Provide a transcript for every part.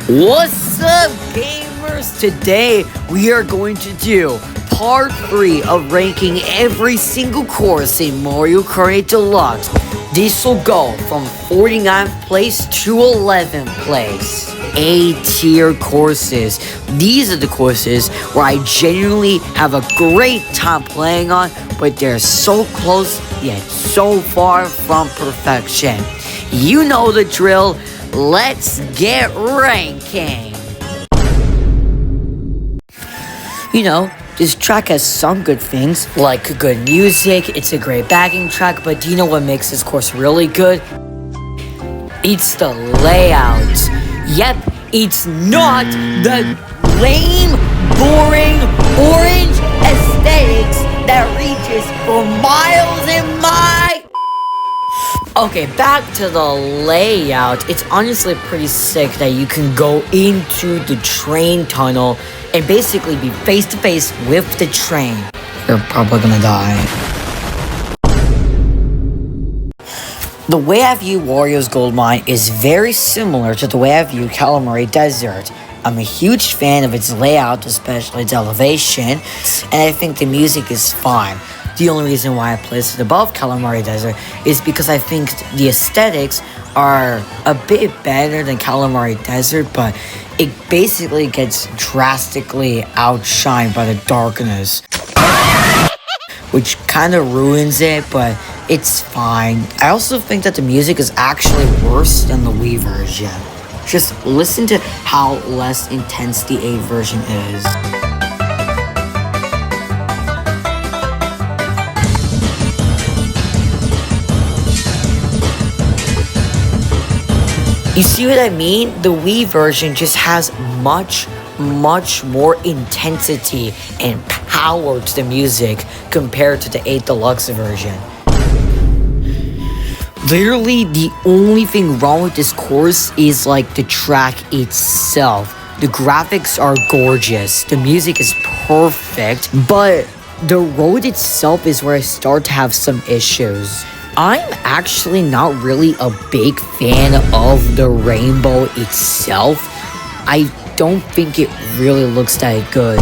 What's up, gamers? Today we are going to do part 3 of ranking every single course in Mario Kart 8 Deluxe. This will go from 49th place to 11th place. A-tier courses. These are the courses where I genuinely have a great time playing on, but they're so close yet so far from perfection. You know the drill. Let's get ranking. You know, this track has some good things, like good music, it's a great backing track, but do you know what makes this course really good? It's the layout. Yep, it's not the lame, boring, orange aesthetics that reaches for miles and miles. Okay, back to the layout. It's honestly pretty sick that you can go into the train tunnel and basically be face to face with the train. You're probably gonna die. The way I view Wario's Gold Mine is very similar to the way I view Calamari Desert. I'm a huge fan of its layout, especially its elevation, and I think the music is fine. The only reason why I place it above Calamari Desert is because I think the aesthetics are a bit better than Calamari Desert, but it basically gets drastically outshined by the darkness, which kind of ruins it, but it's fine. I also think that the music is actually worse than the Wii version. Just listen to how less intense the A version is. You see what I mean? The Wii version just has much more intensity and power to the music compared to the 8 Deluxe version. Literally, the only thing wrong with this course is like the track itself. The graphics are gorgeous, the music is perfect, but the road itself is where I start to have some issues. I'm actually not really a big fan of the rainbow itself. I don't think it really looks that good.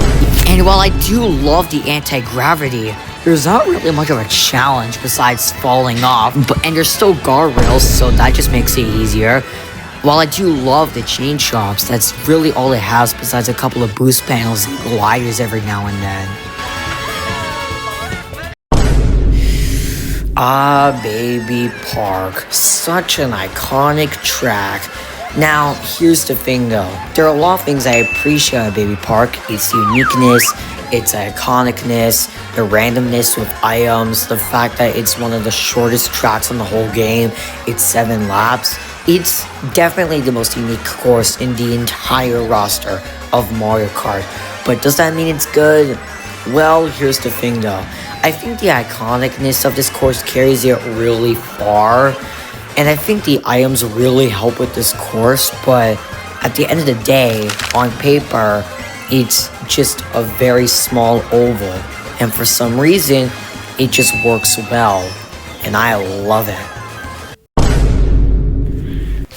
And while I do love the anti-gravity, there's not really much of a challenge besides falling off, and there's still guardrails, so that just makes it easier. While I do love the chain shops, that's really all it has besides a couple of boost panels and gliders every now and then. Ah, Baby Park. Such an iconic track. Now, here's the thing though. There are a lot of things I appreciate at Baby Park. Its uniqueness, its iconicness, the randomness with items, the fact that it's one of the shortest tracks in the whole game, it's 7 laps. It's definitely the most unique course in the entire roster of Mario Kart. But does that mean it's good? Well, here's the thing though. I think the iconicness of this course carries it really far, and I think the items really help with this course, but at the end of the day, on paper, it's just a very small oval, and for some reason, it just works well, and I love it.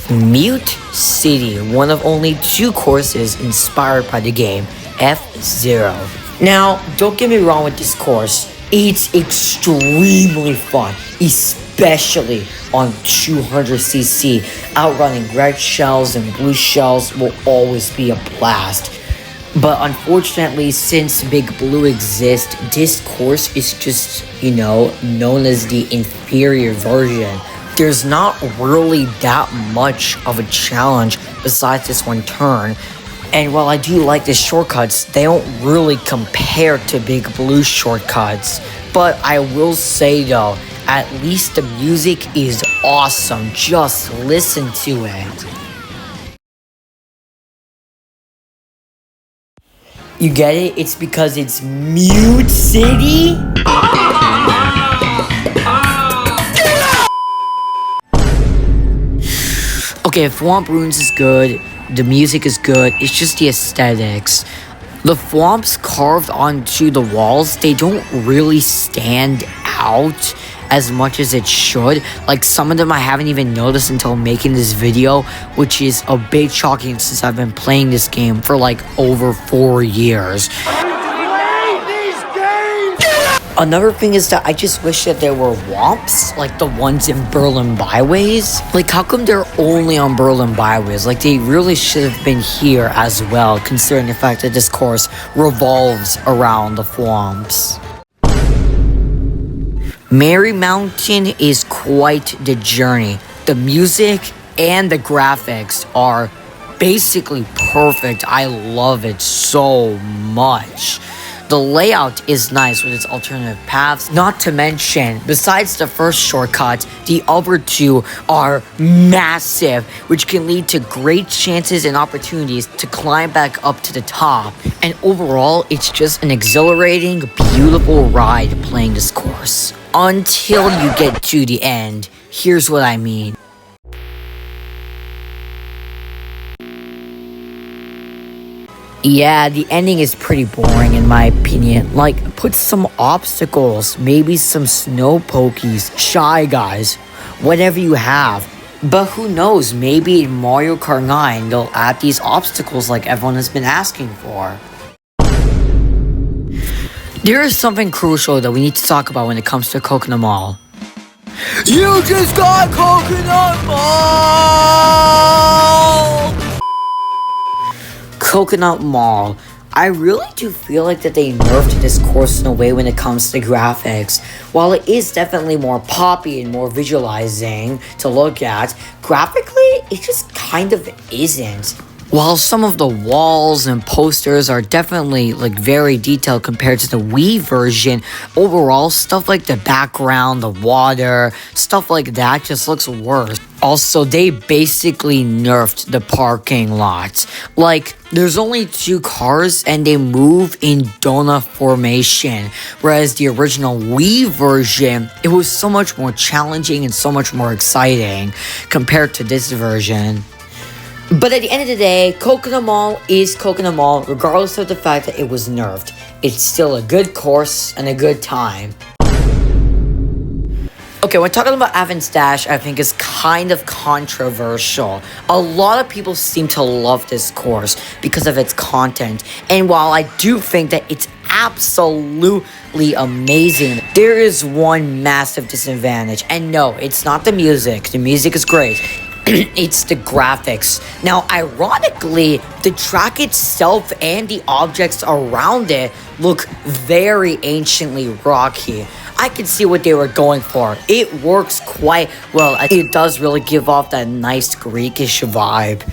Mute City, one of only 2 courses inspired by the game, F-Zero. Now, don't get me wrong with this course. It's extremely fun, especially on 200cc. Outrunning red shells and blue shells will always be a blast. But unfortunately, since Big Blue exists, this course is just, known as the inferior version. There's not really that much of a challenge besides this one turn. And while I do like the shortcuts, they don't really compare to Big Blue shortcuts. But I will say though, at least the music is awesome. Just listen to it. You get it? It's because it's Mute City? Okay, Thwomp Ruins is good. The music is good, it's just the aesthetics. The thwomps carved onto the walls, they don't really stand out, as much as it should. Like, some of them I haven't even noticed until making this video, which is a bit shocking since I've been playing this game for like over 4 years. Another thing is that I just wish that there were WOMPs, like the ones in Berlin byways. Like, how come they're only on Berlin byways? Like, they really should have been here as well, considering the fact that this course revolves around the WOMPs. Mary Mountain is quite the journey. The music and the graphics are basically perfect. I love it so much. The layout is nice with its alternative paths, not to mention, besides the first shortcut, the other two are massive, which can lead to great chances and opportunities to climb back up to the top. And overall, it's just an exhilarating, beautiful ride playing this course. Until you get to the end. Here's what I mean. Yeah, the ending is pretty boring in my opinion. Like, put some obstacles, maybe some snow pokies, Shy Guys, whatever you have. But who knows, maybe in Mario Kart 9 they'll add these obstacles like everyone has been asking for. There is something crucial that we need to talk about when it comes to Coconut Mall. You just got Coconut Mall! Coconut Mall. I really do feel like that they nerfed this course in a way when it comes to graphics. While it is definitely more poppy and more visualizing to look at, graphically, it just kind of isn't. While some of the walls and posters are definitely like very detailed compared to the Wii version, overall stuff like the background, the water, stuff like that just looks worse. Also, they basically nerfed the parking lots. Like, there's only 2 cars and they move in donut formation. Whereas the original Wii version, it was so much more challenging and so much more exciting compared to this version. But at the end of the day, Coconut Mall is Coconut Mall, regardless of the fact that it was nerfed. It's still a good course and a good time. Okay, when talking about Avon's Dash, I think is kind of controversial. A lot of people seem to love this course because of its content. And while I do think that it's absolutely amazing, there is one massive disadvantage. And no, it's not the music. The music is great. It's the graphics. Now, ironically, the track itself and the objects around it look very anciently rocky. I can see what they were going for. It works quite well. It does really give off that nice Greekish vibe.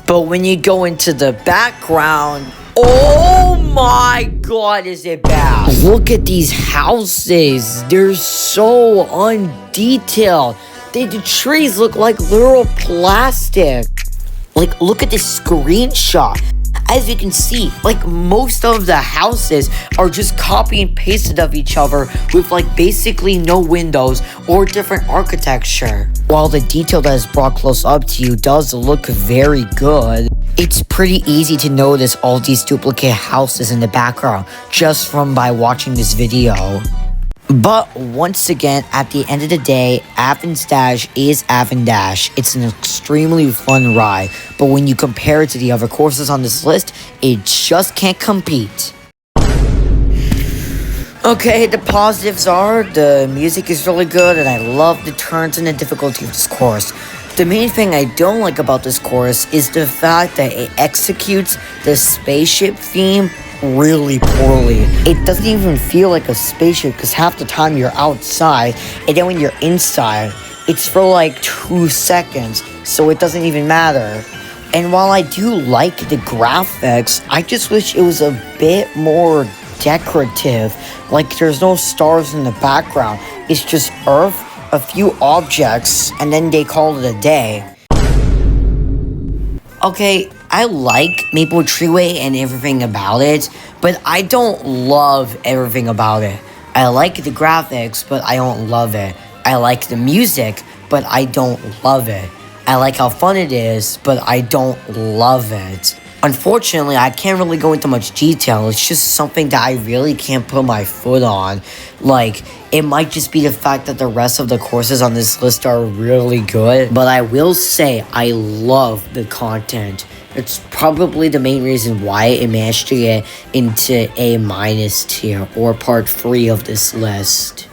But when you go into the background, oh my god, is it bad. Look at these houses. They're so undetailed. The trees look like literal plastic. Like, look at this screenshot. As you can see, like, most of the houses are just copy and pasted of each other with like basically no windows or different architecture. While the detail that is brought close up to you does look very good, it's pretty easy to notice all these duplicate houses in the background just from by watching this video. But once again, at the end of the day, Avon's Dash is Avon Dash. It's an extremely fun ride, but when you compare it to the other courses on this list, it just can't compete. Okay, the positives are the music is really good and I love the turns and the difficulty of this course. The main thing I don't like about this course is the fact that it executes the spaceship theme really poorly. It doesn't even feel like a spaceship because half the time you're outside and then when you're inside, it's for like 2 seconds, so it doesn't even matter. And while I do like the graphics, I just wish it was a bit more decorative. Like, there's no stars in the background. It's just Earth, a few objects, and then they call it a day. Okay, I like Maple Treeway and everything about it, but I don't love everything about it. I like the graphics, but I don't love it. I like the music, but I don't love it. I like how fun it is, but I don't love it. Unfortunately, I can't really go into much detail. It's just something that I really can't put my foot on. Like, it might just be the fact that the rest of the courses on this list are really good. But I will say, I love the content. It's probably the main reason why it managed to get into A- tier, or part 3 of this list.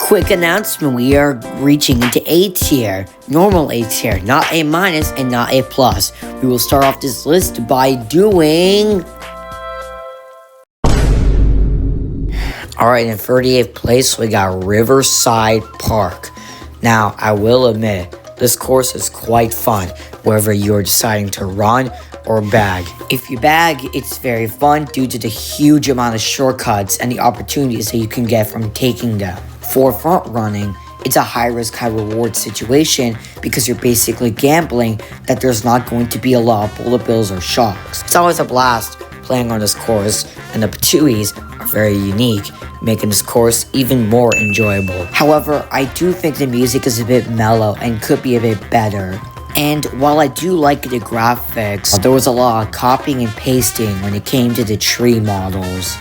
Quick announcement, we are reaching into A tier, normal A tier, not A- and not A+. We will start off this list by doing... Alright, in 38th place, we got Riverside Park. Now, I will admit, this course is quite fun, whether you're deciding to run or bag. If you bag, it's very fun due to the huge amount of shortcuts and the opportunities that you can get from taking them. For front running, it's a high risk, high reward situation because you're basically gambling that there's not going to be a lot of bullet bills or shocks. It's always a blast playing on this course, and the patuis are very unique, making this course even more enjoyable. However, I do think the music is a bit mellow and could be a bit better. And while I do like the graphics, there was a lot of copying and pasting when it came to the tree models.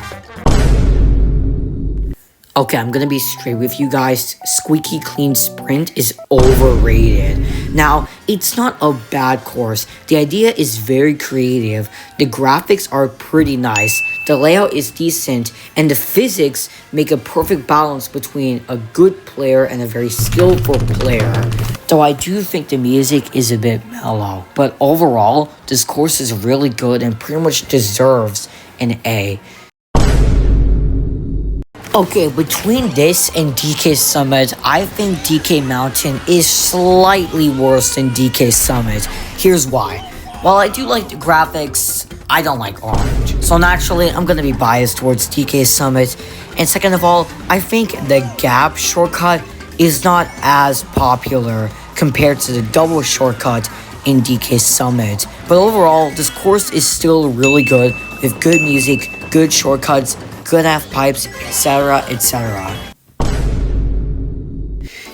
Okay, I'm gonna be straight with you guys. Squeaky Clean Sprint is overrated. Now, it's not a bad course. The idea is very creative. The graphics are pretty nice. The layout is decent. And the physics make a perfect balance between a good player and a very skillful player. Though I do think the music is a bit mellow. But overall, this course is really good and pretty much deserves an A. Okay, between this and DK Summit, I think DK Mountain is slightly worse than DK Summit. Here's why. While I do like the graphics, I don't like orange. So naturally, I'm gonna be biased towards DK Summit. And second of all, I think the gap shortcut is not as popular compared to the double shortcut in DK Summit. But overall, this course is still really good with good music, good shortcuts, good half pipes, etc., etc.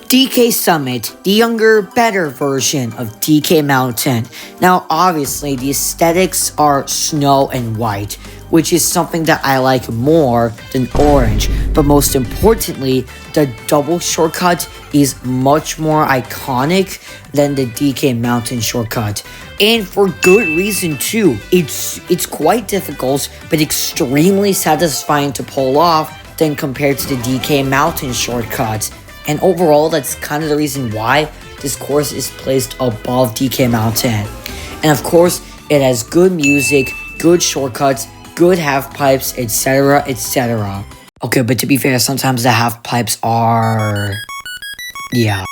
DK Summit, the younger, better version of DK Mountain. Now, obviously, the aesthetics are snow and white, which is something that I like more than orange. But most importantly, the double shortcut is much more iconic than the DK Mountain shortcut. And for good reason too. It's quite difficult, but extremely satisfying to pull off than compared to the DK Mountain shortcut. And overall, that's kind of the reason why this course is placed above DK Mountain. And of course, it has good music, good shortcuts, good half pipes, etc., etc. Okay, but to be fair, sometimes the half pipes are... yeah.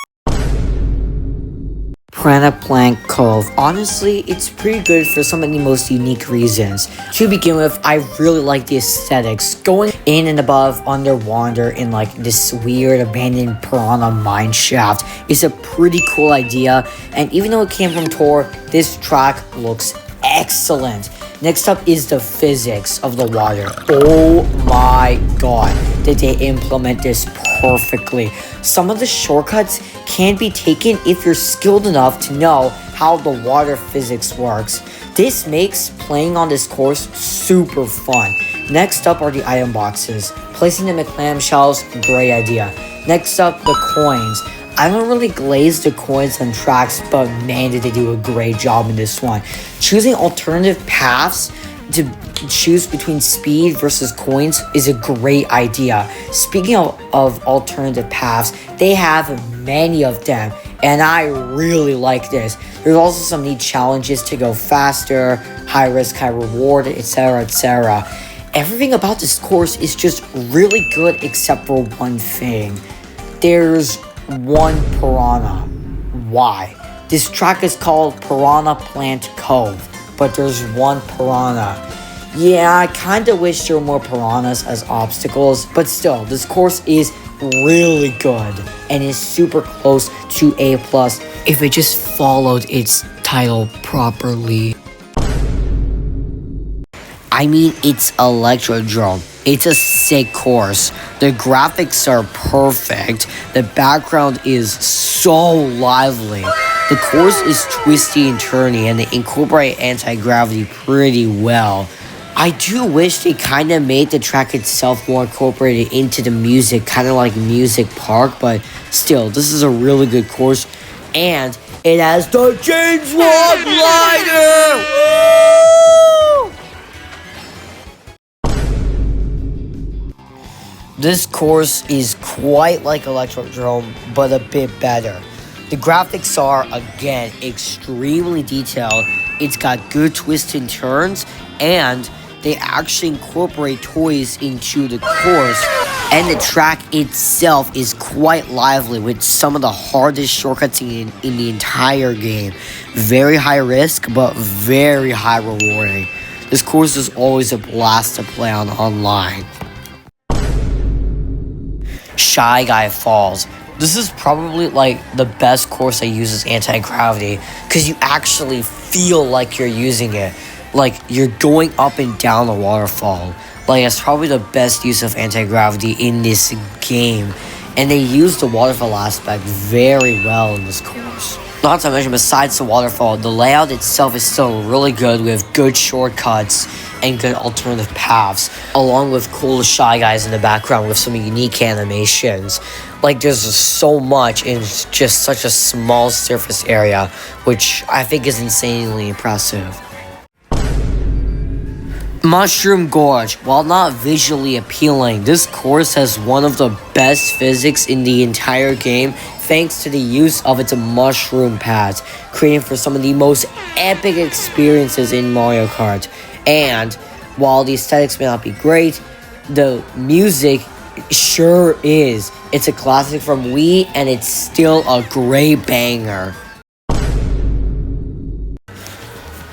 Piranha Plank Cove. Honestly, it's pretty good for some of the most unique reasons. To begin with, I really like the aesthetics. Going in and above Underwater in like this weird abandoned piranha mine shaft is a pretty cool idea. And even though it came from Tor, this track looks excellent. Next up is the physics of the water. Oh my god, did they implement this perfectly. Some of the shortcuts can be taken if you're skilled enough to know how the water physics works. This makes playing on this course super fun. Next up are the item boxes. Placing them in clamshells, great idea. Next up, the coins. I don't really glaze the coins on tracks, but man, did they do a great job in this one. Choosing alternative paths to choose between speed versus coins is a great idea. Speaking of alternative paths, they have many of them, and I really like this. There's also some neat challenges to go faster, high risk, high reward, etc., etc. Everything about this course is just really good except for one thing. There's one piranha. Why? This track is called Piranha Plant Cove, but there's one piranha. Yeah, I kinda wish there were more piranhas as obstacles, but still, this course is really good and is super close to A+ if it just followed its title properly. I mean, it's Electrodrome. It's a sick course. The graphics are perfect. The background is so lively. The course is twisty and turny, and they incorporate anti-gravity pretty well. I do wish they kind of made the track itself more incorporated into the music, kind of like Music Park, but still, this is a really good course, and it has the James Log Glider! Woo! This course is quite like Electrodrome, but a bit better. The graphics are, again, extremely detailed. It's got good twists and turns, and they actually incorporate toys into the course, and the track itself is quite lively with some of the hardest shortcuts in the entire game. Very high risk, but very high rewarding. This course is always a blast to play on online. Shy Guy Falls. This is probably like the best course that uses anti-gravity because you actually feel like you're using it. Like, you're going up and down the waterfall. Like, it's probably the best use of anti-gravity in this game. And they use the waterfall aspect very well in this course. Not to mention, besides the waterfall, the layout itself is still really good with good shortcuts and good alternative paths, along with cool Shy Guys in the background with some unique animations. Like, there's just so much in just such a small surface area, which I think is insanely impressive. Mushroom Gorge. While not visually appealing, this course has one of the best physics in the entire game thanks to the use of its mushroom pads, creating for some of the most epic experiences in Mario Kart. And while the aesthetics may not be great, the music sure is. It's a classic from Wii, and it's still a great banger.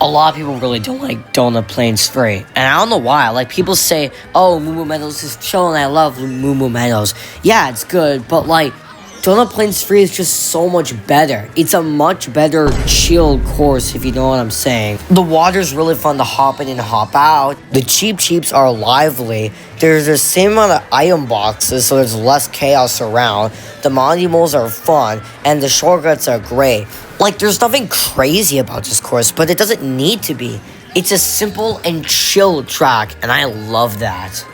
A lot of people really don't like Donut Plains Free, and I don't know why. Like, people say, oh, Moo Moo Meadows is chill and I love Moo Moo Meadows. Yeah, it's good, but like, Donut Plains Free is just so much better. It's a much better chill course, if you know what I'm saying. The water's really fun to hop in and hop out. The Cheeps are lively. There's the same amount of item boxes, so there's less chaos around. The modules are fun, and the shortcuts are great. Like, there's nothing crazy about this course, but it doesn't need to be. It's a simple and chill track, and I love that.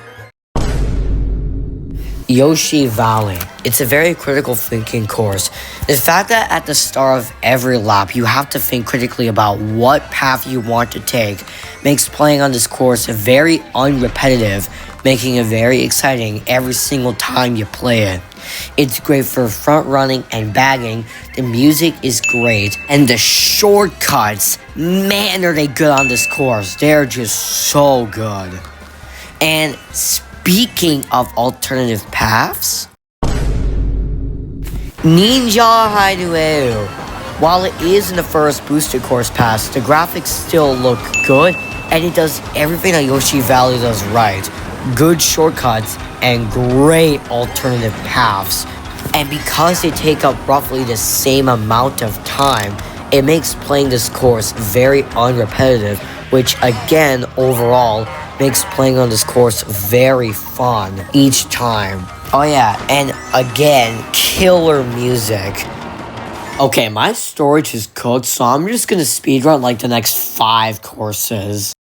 Yoshi Valley. It's a very critical thinking course. The fact that at the start of every lap, you have to think critically about what path you want to take makes playing on this course very unrepetitive, making it very exciting every single time you play it. It's great for front running and bagging. The music is great, and the shortcuts, man, are they good on this course. They're just so good. And speaking of alternative paths, Ninja Hideaway. While it is in the first boosted course pass, the graphics still look good, and it does everything that Yoshi Valley does right. Good shortcuts and great alternative paths. And because they take up roughly the same amount of time, it makes playing this course very unrepetitive, which again, overall, makes playing on this course very fun each time. Oh yeah, and again, killer music. Okay, my storage is cooked, so I'm just gonna speedrun like the next 5 courses.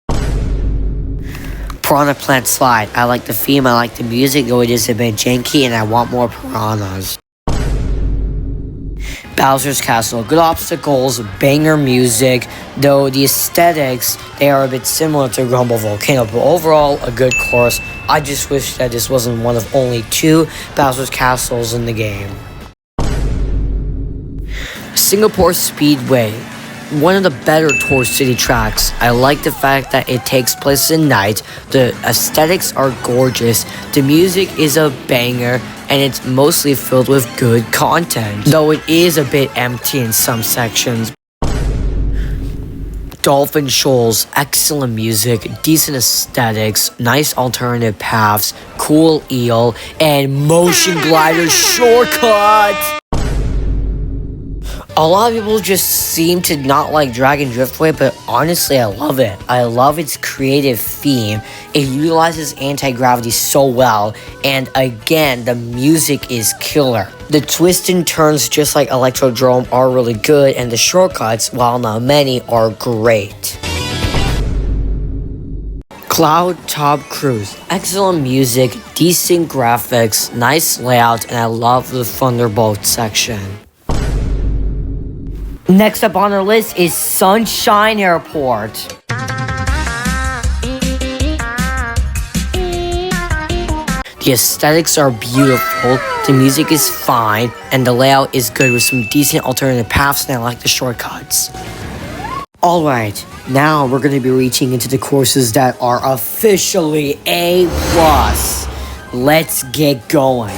Piranha Plant Slide. I like the theme, I like the music, though it is a bit janky, and I want more piranhas. Bowser's Castle. Good obstacles, banger music, though the aesthetics, they are a bit similar to Grumble Volcano, but overall, a good course. I just wish that this wasn't one of only 2 Bowser's Castles in the game. Singapore Speedway. One of the better Tour City tracks. I like the fact that it takes place at night, the aesthetics are gorgeous, the music is a banger, and it's mostly filled with good content, though it is a bit empty in some sections. Dolphin Shoals, excellent music, decent aesthetics, nice alternative paths, cool eel, and motion glider shortcuts. A lot of people just seem to not like Dragon Driftway, but honestly, I love it. I love its creative theme. It utilizes anti-gravity so well, and again, the music is killer. The twists and turns, just like Electrodrome, are really good, and the shortcuts, while not many, are great. Cloud Top Cruise. Excellent music, decent graphics, nice layout, and I love the Thunderbolt section. Next up on our list is Sunshine Airport. The aesthetics are beautiful, the music is fine, and the layout is good with some decent alternative paths, and I like the shortcuts. Alright, now we're going to be reaching into the courses that are officially A+. Let's get going.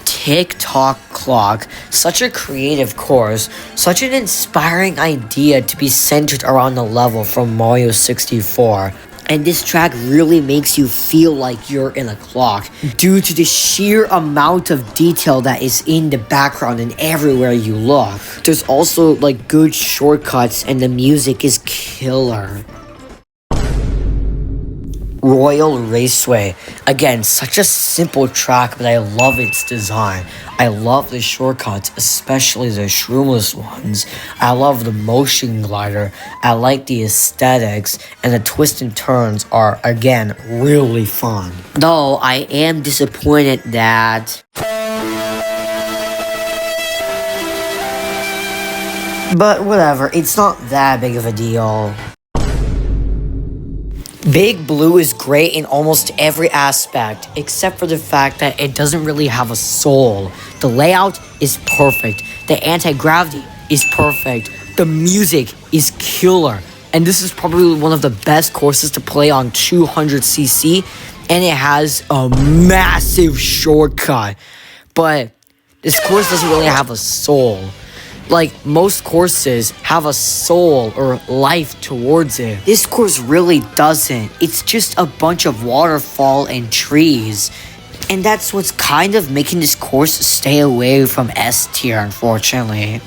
Tick-Tock Clock, such a creative course, such an inspiring idea to be centered around the level from Mario 64. And this track really makes you feel like you're in a clock due to the sheer amount of detail that is in the background and everywhere you look. There's also like good shortcuts and the music is killer. Royal Raceway. Again, such a simple track, but I love its design. I love the shortcuts, especially the shroomless ones. I love the motion glider. I like the aesthetics, and the twists and turns are, again, really fun. Though, I am disappointed that... But whatever, it's not that big of a deal. Big Blue is great in almost every aspect, except for the fact that it doesn't really have a soul. The layout is perfect, the anti-gravity is perfect, the music is killer, and this is probably one of the best courses to play on 200cc, and it has a massive shortcut. But this course doesn't really have a soul. Like, most courses have a soul or life towards it. This course really doesn't. It's just a bunch of waterfall and trees. And that's what's kind of making this course stay away from S tier, unfortunately.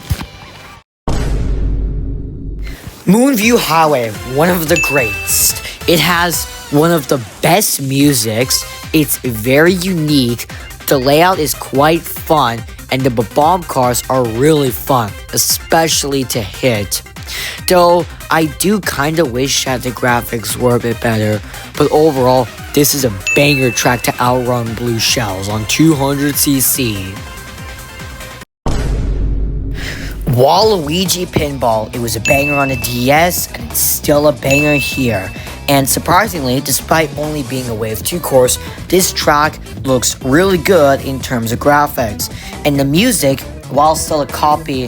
Moonview Highway, one of the greats. It has one of the best musics. It's very unique. The layout is quite fun. And the bomb cars are really fun, especially to hit. Though, I do kinda wish that the graphics were a bit better, but overall, this is a banger track to outrun Blue Shells on 200cc. Waluigi Pinball, it was a banger on the DS, and it's still a banger here. And surprisingly, despite only being a Wave 2 course, this track looks really good in terms of graphics. And the music, while still a copy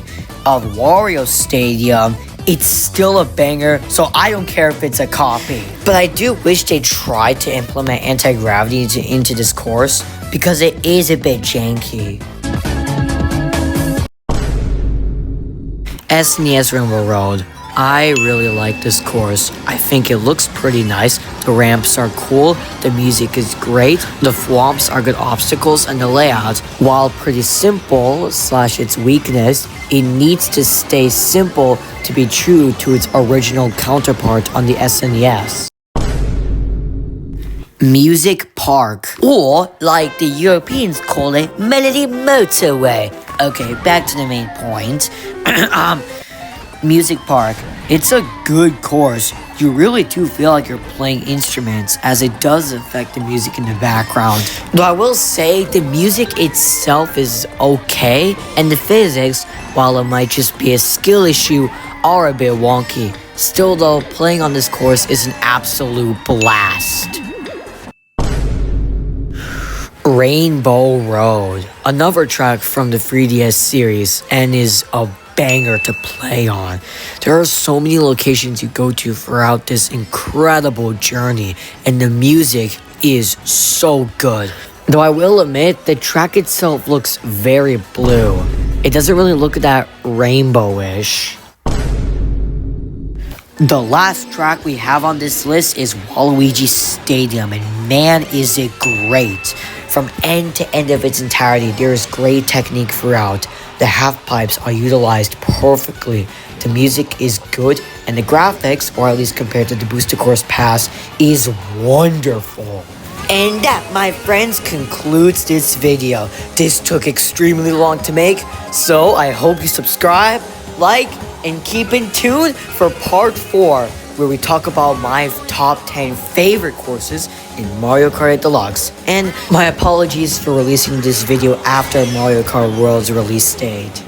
of Wario Stadium, it's still a banger, so I don't care if it's a copy. But I do wish they tried to implement anti-gravity into this course, because it is a bit janky. SNES Rainbow Road. I really like this course. I think it looks pretty nice. The ramps are cool, the music is great, the thwomps are good obstacles, and the layout, while pretty simple / its weakness, it needs to stay simple to be true to its original counterpart on the SNES. Music Park, or like the Europeans call it, Melody Motorway. Okay, back to the main point. Music Park, it's a good course. You really do feel like you're playing instruments, as it does affect the music in the background. Though I will say, the music itself is okay, and the physics, while it might just be a skill issue, are a bit wonky. Still though, playing on this course is an absolute blast. Rainbow Road, another track from the 3DS series, and is a banger to play on. There are so many locations you go to throughout this incredible journey, and the music is so good. Though I will admit, the track itself looks very blue. It doesn't really look that rainbowish. The last track we have on this list is Waluigi Stadium, and man is it great. From end to end of its entirety, there is great technique throughout. The half pipes are utilized perfectly. The music is good, and the graphics, or at least compared to the booster course pass, is wonderful. And that, my friends, concludes this video. This took extremely long to make, so I hope you subscribe, like, and keep in tune for part 4, where we talk about my top 10 favorite courses in Mario Kart Deluxe. And my apologies for releasing this video after Mario Kart World's release date.